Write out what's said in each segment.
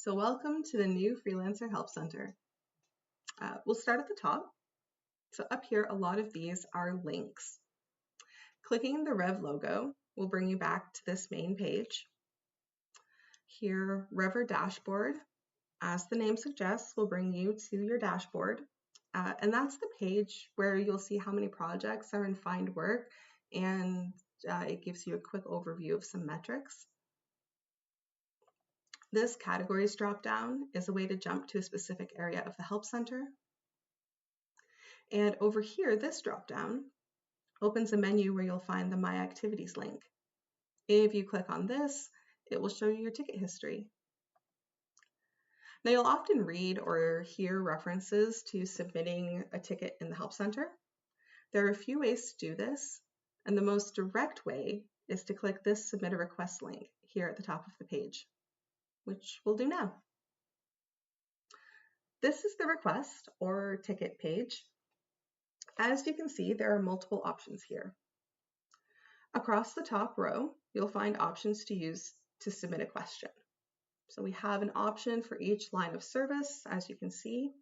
So welcome to the new Freelancer Help Center. We'll start at the top. So up here, a lot of these are links. Clicking the Rev logo will bring you back to this main page. Here, Revver dashboard, as the name suggests, will bring you to your dashboard. And that's the page where you'll see how many projects are in Find Work, and it gives you a quick overview of some metrics. This categories dropdown is a way to jump to a specific area of the Help Center. And over here, this dropdown opens a menu where you'll find the My Activities link. If you click on this, it will show you your ticket history. Now you'll often read or hear references to submitting a ticket in the Help Center. There are a few ways to do this, and the most direct way is to click this Submit a Request link here at the top of the page, which we'll do now. This is the request or ticket page. As you can see, there are multiple options here. Across the top row, you'll find options to use to submit a question. So we have an option for each line of service, as you can see.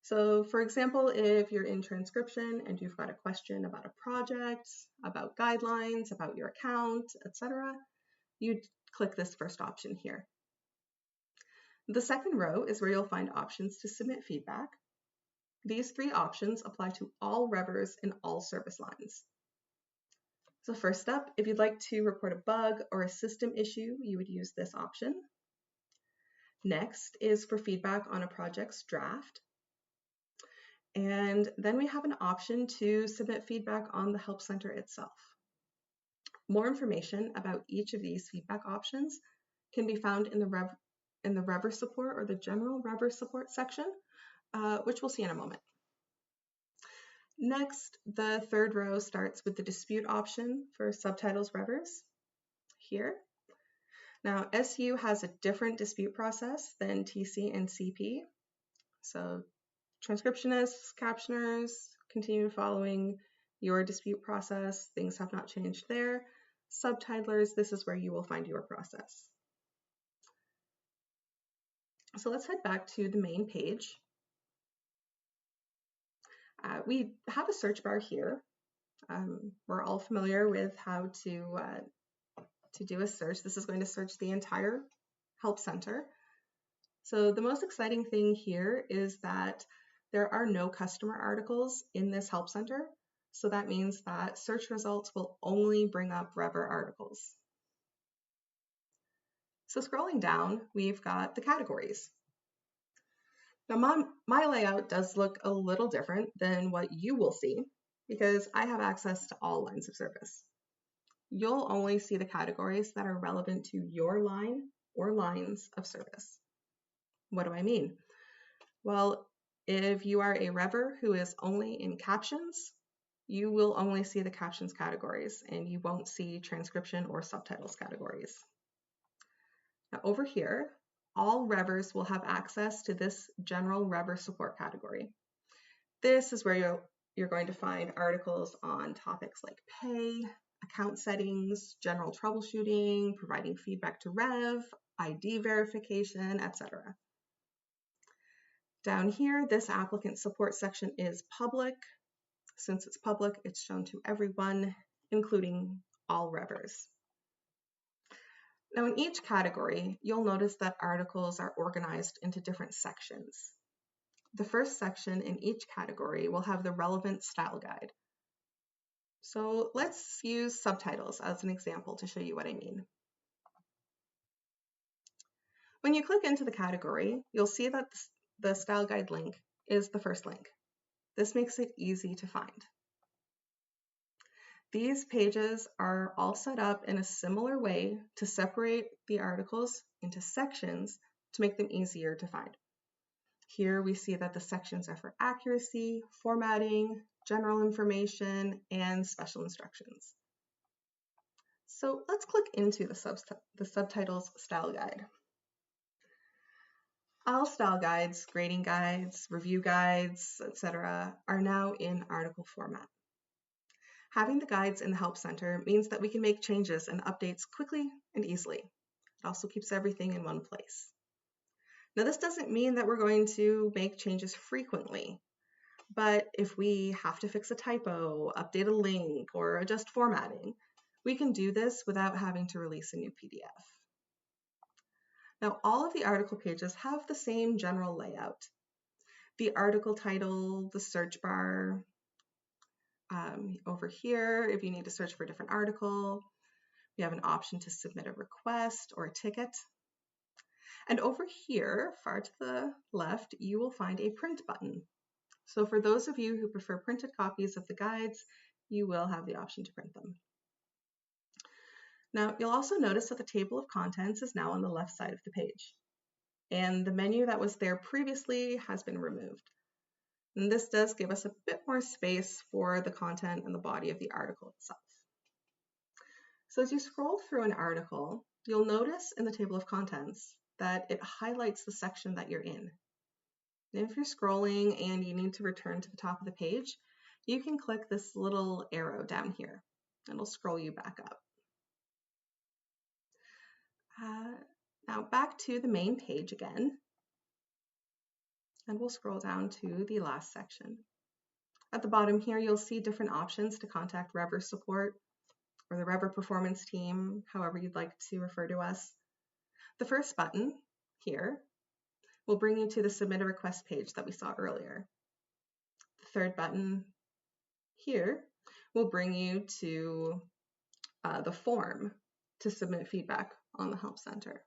So for example, if you're in transcription and you've got a question about a project, about guidelines, about your account, etc., you'd click this first option here. The second row is where you'll find options to submit feedback. These three options apply to all Revvers in all service lines. So first up, if you'd like to report a bug or a system issue, you would use this option. Next is for feedback on a project's draft. And then we have an option to submit feedback on the Help Center itself. More information about each of these feedback options can be found in the Revver support or the general Revver support section, which we'll see in a moment. Next, the third row starts with the dispute option for subtitles Revvers here. Now, SU has a different dispute process than TC and CP. So transcriptionists, captioners, continue following your dispute process. Things have not changed there. Subtitlers, this is where you will find your process. So let's head back to the main page. We have a search bar here. We're all familiar with how to do a search. This is going to search the entire Help Center. So the most exciting thing here is that there are no customer articles in this Help Center. So that means that search results will only bring up Revver articles. So scrolling down, we've got the categories. Now my layout does look a little different than what you will see because I have access to all lines of service. You'll only see the categories that are relevant to your line or lines of service. What do I mean? Well, if you are a Revver who is only in captions, you will only see the captions categories and you won't see transcription or subtitles categories. Now over here, all Revvers will have access to this general Revver support category. This is where you're going to find articles on topics like pay, account settings, general troubleshooting, providing feedback to Rev, ID verification, etc. Down here, this applicant support section is public. Since it's public, it's shown to everyone, including all Revvers. Now in each category, you'll notice that articles are organized into different sections. The first section in each category will have the relevant style guide. So let's use subtitles as an example to show you what I mean. When you click into the category, you'll see that the style guide link is the first link. This makes it easy to find. These pages are all set up in a similar way to separate the articles into sections to make them easier to find. Here we see that the sections are for accuracy, formatting, general information, and special instructions. So let's click into the subtitles style guide. All style guides, grading guides, review guides, etc. are now in article format. Having the guides in the Help Center means that we can make changes and updates quickly and easily. It also keeps everything in one place. Now, this doesn't mean that we're going to make changes frequently, but if we have to fix a typo, update a link, or adjust formatting, we can do this without having to release a new PDF. Now, all of the article pages have the same general layout. The article title, the search bar, over here, if you need to search for a different article, we have an option to submit a request or a ticket. And over here, far to the left, you will find a print button. So for those of you who prefer printed copies of the guides, you will have the option to print them. Now, you'll also notice that the table of contents is now on the left side of the page, and the menu that was there previously has been removed. And this does give us a bit more space for the content and the body of the article itself. So as you scroll through an article, you'll notice in the table of contents that it highlights the section that you're in. And if you're scrolling and you need to return to the top of the page, you can click this little arrow down here. It'll scroll you back up. Now back to the main page again, and we'll scroll down to the last section. At the bottom here, you'll see different options to contact Revver support or the Revver performance team, however you'd like to refer to us. The first button here will bring you to the submit a request page that we saw earlier. The third button here will bring you to the form to submit feedback on the Help Center.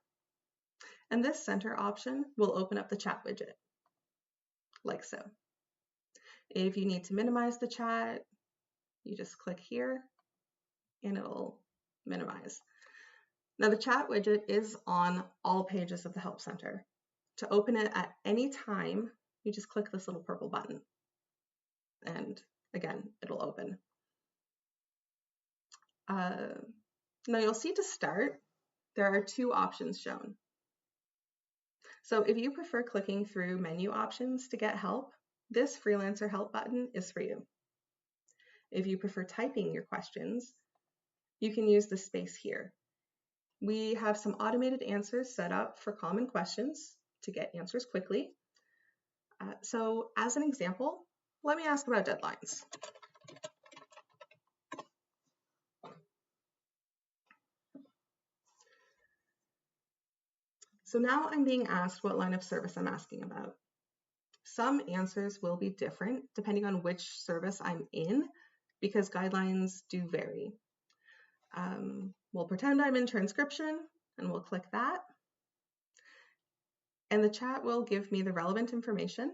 And this center option will open up the chat widget, like so. If you need to minimize the chat, you just click here and it'll minimize. Now the chat widget is on all pages of the Help Center. To open it at any time, you just click this little purple button. And again, it'll open. Now you'll see to start, there are two options shown. So if you prefer clicking through menu options to get help, this Freelancer Help button is for you. If you prefer typing your questions, you can use the space here. We have some automated answers set up for common questions to get answers quickly. So as an example, let me ask about deadlines. So now I'm being asked what line of service I'm asking about. Some answers will be different depending on which service I'm in, because guidelines do vary. We'll pretend I'm in transcription and we'll click that. And the chat will give me the relevant information.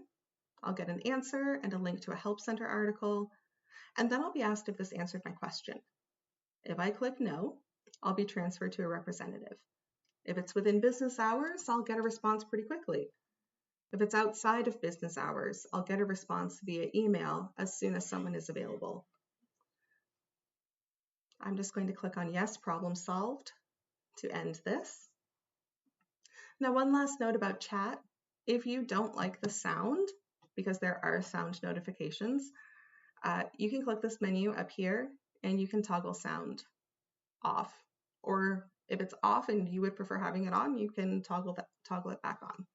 I'll get an answer and a link to a Help Center article, and then I'll be asked if this answered my question. If I click no, I'll be transferred to a representative. If it's within business hours, I'll get a response pretty quickly. If it's outside of business hours, I'll get a response via email as soon as someone is available. I'm just going to click on yes, problem solved to end this. Now, one last note about chat. If you don't like the sound, because there are sound notifications, you can click this menu up here and you can toggle sound off. Or if it's off and you would prefer having it on, you can toggle it back on.